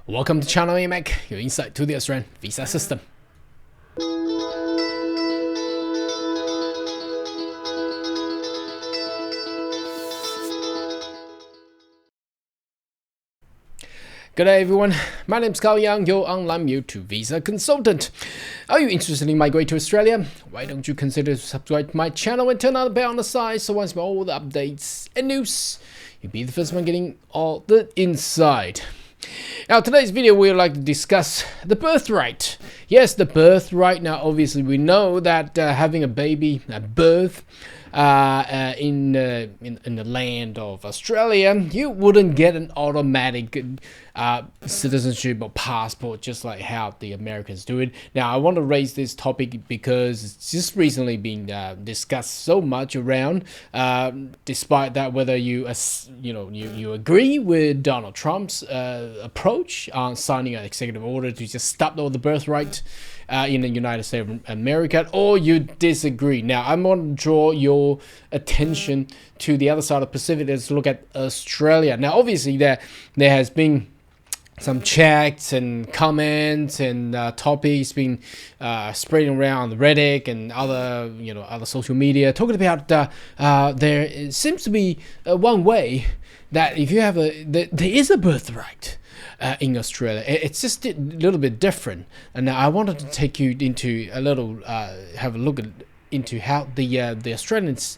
Welcome to Channel AMAC, your insight to the Australian visa system. Good day everyone, my name is Carl Young, your online YouTube visa consultant. Are you interested in migrating to Australia? Why don't you consider subscribe to my channel and turn on the bell on the side so once more all the updates and news, you'll be the first one getting all the inside. Now today's video we'd like to discuss the birthright. Yes, the birthright. Now obviously we know that having a baby at birth in the land of Australia, you wouldn't get an automatic citizenship or passport just like how the Americans do it. Now I want to raise this topic because it's just recently been discussed so much around, despite that whether you agree with Donald Trump's approach on signing an executive order to just stop all the birthright in the United States of America, or you disagree. Now I'm going to draw your attention to the other side of the Pacific. Let's look at Australia. Now obviously there has been some chats and comments and topics being spreading around Reddit and other social media talking about there seems to be one way that if you have there is a birthright in Australia. It's just a little bit different, and I wanted to take you into a little have a look into how the Australians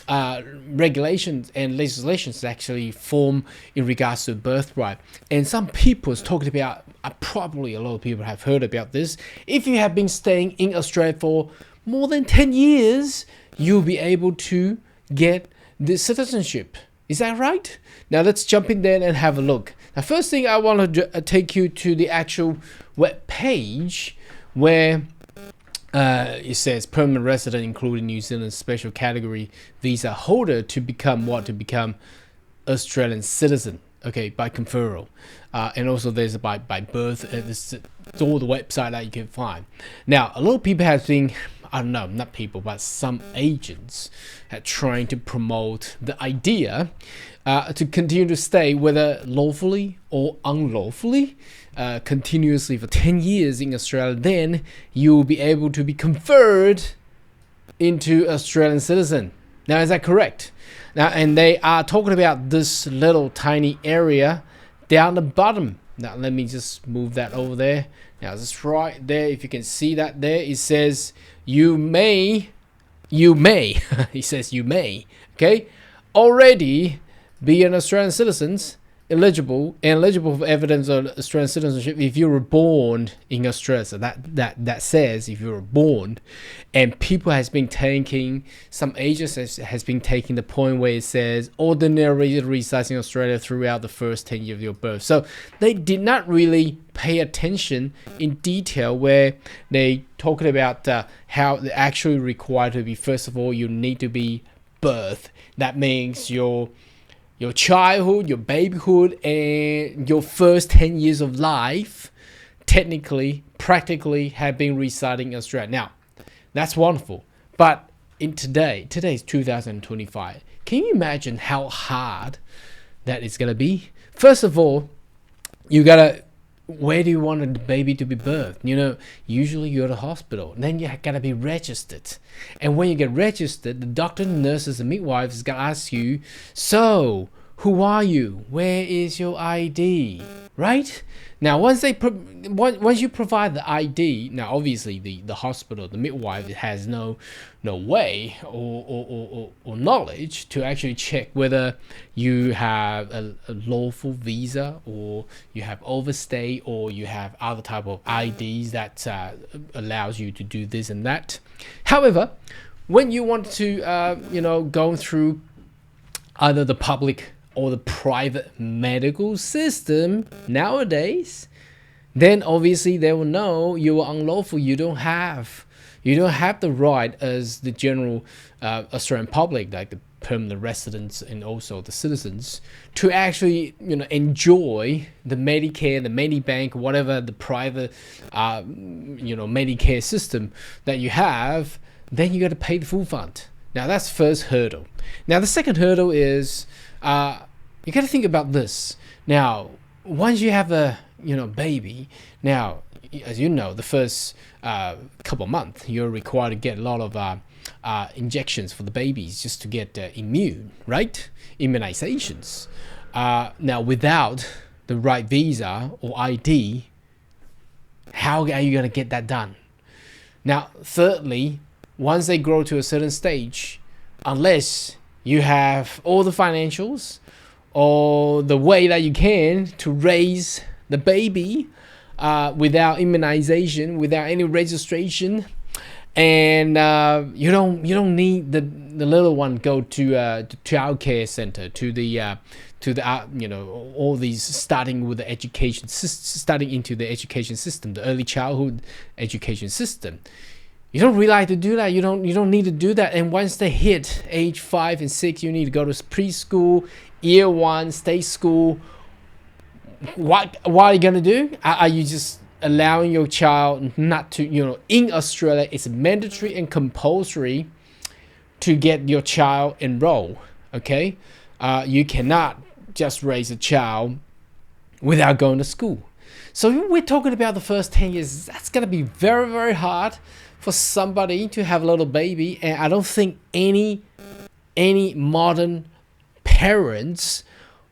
regulations and legislations actually form in regards to birthright. And some people is talking about, probably a lot of people have heard about this. If you have been staying in Australia for more than 10 years, you'll be able to get the citizenship. Is that right? Now let's jump in there and have a look. Now first thing I want to take you to the actual web page where it says permanent resident including New Zealand special category visa holder to become what? To become Australian citizen. Okay, by conferral. And also there's by birth. It's all the website that you can find. Now a lot of people have been, I don't know, not people, but some agents are trying to promote the idea to continue to stay, whether lawfully or unlawfully, continuously for 10 years in Australia. Then you'll be able to be conferred into Australian citizen. Now, is that correct? Now, and they are talking about this little tiny area down the bottom. Now, let me just move that over there. Now, just right there, if you can see that there, it says you may, it says you may, okay, already be an Australian citizen, eligible for evidence of Australian citizenship if you were born in Australia. So that says if you were born, and people has been taking, some agents has been taking the point where it says ordinarily resides in Australia throughout the first 10 years of your birth. So they did not really pay attention in detail where they talking about how they actually required to be. First of all, you need to be birth. That means your childhood, your babyhood, and your first 10 years of life, technically, practically, have been residing in Australia. Now, that's wonderful. But in today's 2025, can you imagine how hard that is going to be? First of all, you got to, where do you want the baby to be birthed? Usually you're at a hospital. And then you got to be registered. And when you get registered, the doctor, the nurses, the midwives is going to ask you, so, who are you? Where is your ID? Right? Now, once you provide the ID, now obviously the hospital, the midwife has no way or knowledge to actually check whether you have a lawful visa, or you have overstay, or you have other type of IDs that allows you to do this and that. However, when you want to go through either the public or the private medical system nowadays, then obviously they will know you are unlawful. You don't have the right as the general Australian public, like the permanent residents and also the citizens, to actually enjoy the Medicare, the Medibank, whatever the private Medicare system that you have. Then you got to pay the full fund. Now that's the first hurdle. Now the second hurdle is you got to think about this. Now once you have baby. Now, as you know, the first couple of months, you're required to get a lot of injections for the babies just to get immune, right? Immunizations. Now, without the right visa or ID, how are you going to get that done? Now, thirdly, once they grow to a certain stage, unless you have all the financials or the way that you can to raise the baby without immunization, without any registration, and you don't need the little one go to child care center, to the all these starting with the education, starting into the education system, the early childhood education system. You don't really like to do that. You don't need to do that. And once they hit age 5 and 6, you need to go to preschool, year 1, state school. What are you gonna do? Are you just allowing your child not to, in Australia, it's mandatory and compulsory to get your child enrolled. Okay, you cannot just raise a child without going to school. So we're talking about the first 10 years. That's gonna be very, very hard for somebody to have a little baby, and I don't think any modern parents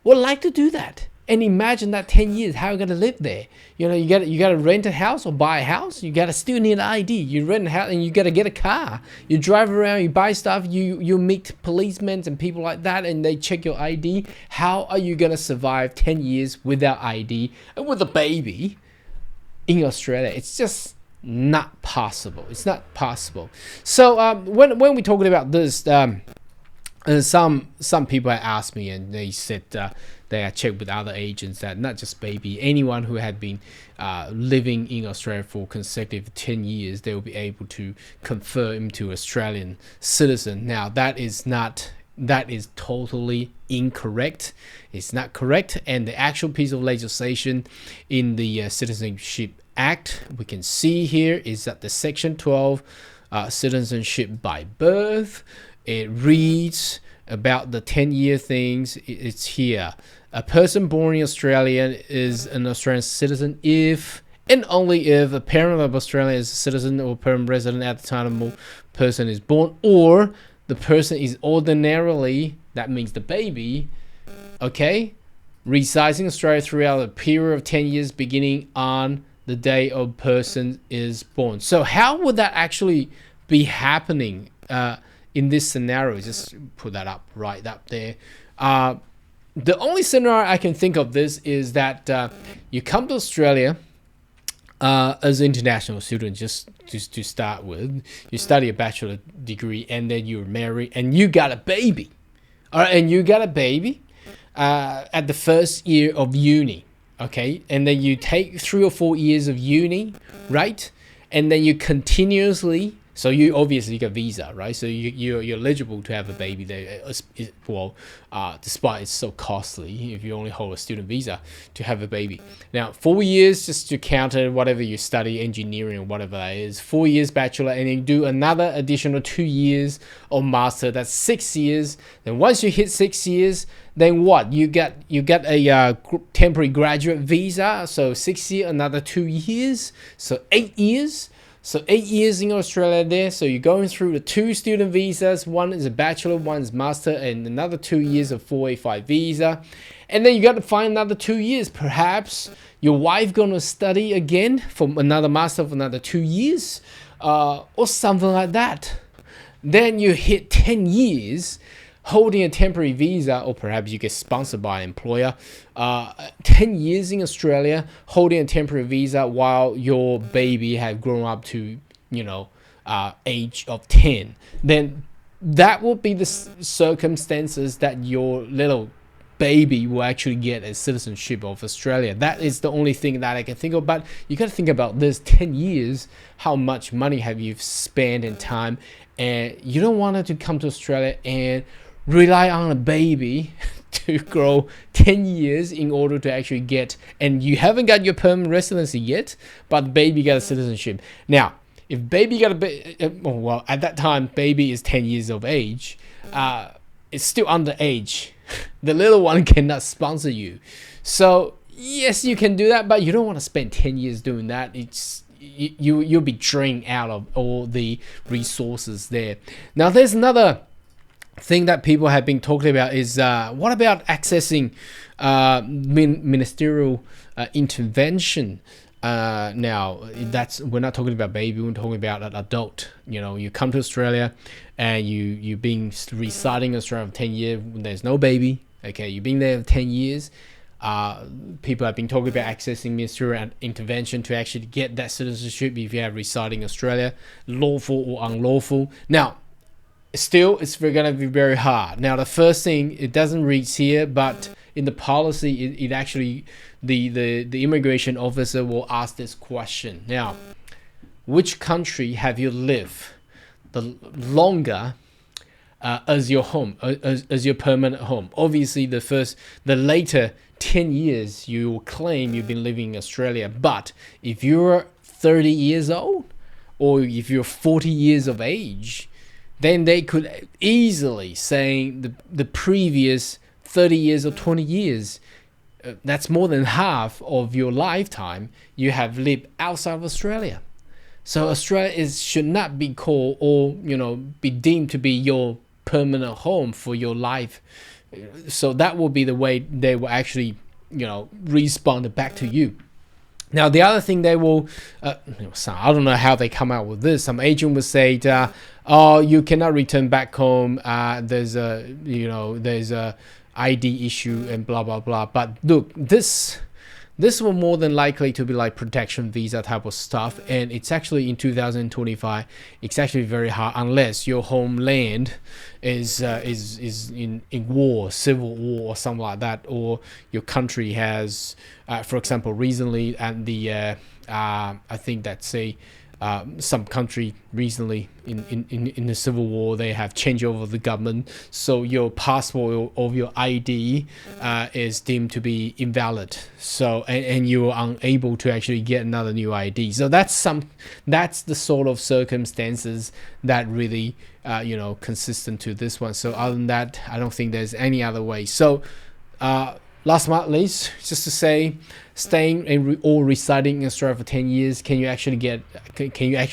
would like to do that. And imagine that 10 years, how are you gonna live there? You gotta rent a house or buy a house. You gotta still need an ID. You rent a house and you gotta get a car. You drive around, you buy stuff, you meet policemen and people like that, and they check your ID. How are you gonna survive 10 years without ID and with a baby in Australia? It's just not possible. It's not possible. So when we're talking about this, some people had asked me, and they said they had checked with other agents that not just baby, anyone who had been living in Australia for consecutive 10 years, they will be able to confer him to Australian citizen. Now that is totally incorrect. It's not correct. And the actual piece of legislation in the Citizenship Act we can see here is that the section 12 citizenship by birth, it reads about the 10-year things. It's here: a person born in Australia is an Australian citizen if and only if a parent of Australia is a citizen or permanent resident at the time the person is born, or the person is ordinarily, that means the baby, okay, resides in Australia throughout a period of 10 years beginning on the day of person is born. So how would that actually be happening in this scenario? Just put that up right up there. The only scenario I can think of this is that you come to Australia as an international student, just to start with. You study a bachelor degree and then you're married and you got a baby. All right, and you got a baby at the first year of uni. Okay, and then you take 3 or 4 years of uni, right? And then you continuously, so you obviously get visa, right? So you're eligible to have a baby there. Despite it's so costly if you only hold a student visa to have a baby. Now 4 years, just to counter whatever you study, engineering or whatever that is, 4 years bachelor, and then you do another additional 2 years of master. That's 6 years. Then once you hit 6 years, then what? You get a temporary graduate visa. So 6 years, another 2 years, so 8 years. So 8 years in Australia there. So you're going through the 2 student visas. One is a bachelor, one is master, and another 2 years of 485 visa. And then you got to find another 2 years. Perhaps your wife going to study again for another master for another 2 years, or something like that. Then you hit 10 years holding a temporary visa, or perhaps you get sponsored by an employer, 10 years in Australia holding a temporary visa while your baby have grown up to, age of 10. Then that will be the circumstances that your little baby will actually get a citizenship of Australia. That is the only thing that I can think of. But you got to think about this 10 years, how much money have you spent and time, and you don't want it to come to Australia and rely on a baby to grow 10 years in order to actually get, and you haven't got your permanent residency yet, but the baby got a citizenship. Now, if baby got at that time, baby is 10 years of age, it's still underage. The little one cannot sponsor you. So yes, you can do that, but you don't want to spend 10 years doing that. You'll be drained out of all the resources there. Now, there's another thing that people have been talking about is what about accessing ministerial intervention? Now, we're not talking about baby, we're talking about an adult. You come to Australia and you've been residing in Australia for 10 years when there's no baby. Okay, you've been there for 10 years. People have been talking about accessing ministerial intervention to actually get that citizenship if you have residing in Australia, lawful or unlawful. Now, still, it's going to be very hard. Now, the first thing, it doesn't read here, but in the policy, it actually, the immigration officer will ask this question. Now, which country have you lived the longer as your home, as your permanent home? Obviously, the later 10 years, you will claim you've been living in Australia. But if you're 30 years old, or if you're 40 years of age, then they could easily say the previous 30 years or 20 years, that's more than half of your lifetime you have lived outside of Australia. So Australia should not be called or be deemed to be your permanent home for your life. So that will be the way they will actually respond back to you. Now, the other thing they will, I don't know how they come out with this. Some agent will say, "Oh, you cannot return back home. There's a ID issue and blah blah blah." But look, this will more than likely to be like protection visa type of stuff, and it's actually in 2025. It's actually very hard unless your homeland is in war, civil war or something like that, or your country has, for example, recently and I think that some country recently in the civil war, they have changed over the government, so your passport or your ID is deemed to be invalid, so and you are unable to actually get another new ID. So that's the sort of circumstances that really consistent to this one. So other than that, I don't think there's any other way. So last but not least, just to say, staying or residing in Australia for 10 years, can you actually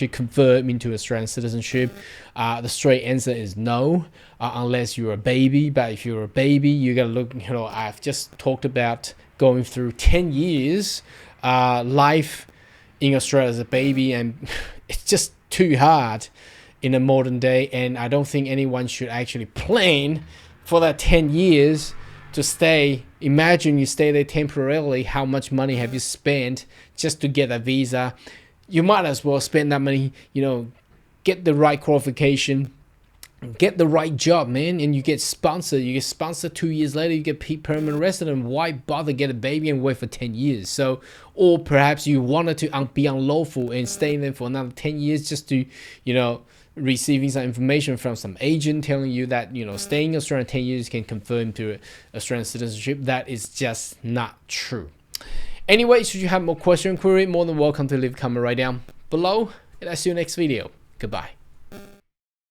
convert into Australian citizenship? The straight answer is no, unless you're a baby. But if you're a baby, you gotta look, I've just talked about going through 10 years life in Australia as a baby, and it's just too hard in a modern day, and I don't think anyone should actually plan for that 10 years to stay. Imagine you stay there temporarily. How much money have you spent just to get a visa? You might as well spend that money, get the right qualification, get the right job, man, and you get sponsored. You get sponsored 2 years later, you get permanent resident. Why bother get a baby and wait for 10 years? So, or perhaps you wanted to be unlawful and stay there for another 10 years just to, receiving some information from some agent telling you that staying in Australia 10 years can confirm to Australian citizenship. That is just not true. Anyway, should you have more question query, more than welcome to leave a comment right down below, and I'll see you next video. Goodbye.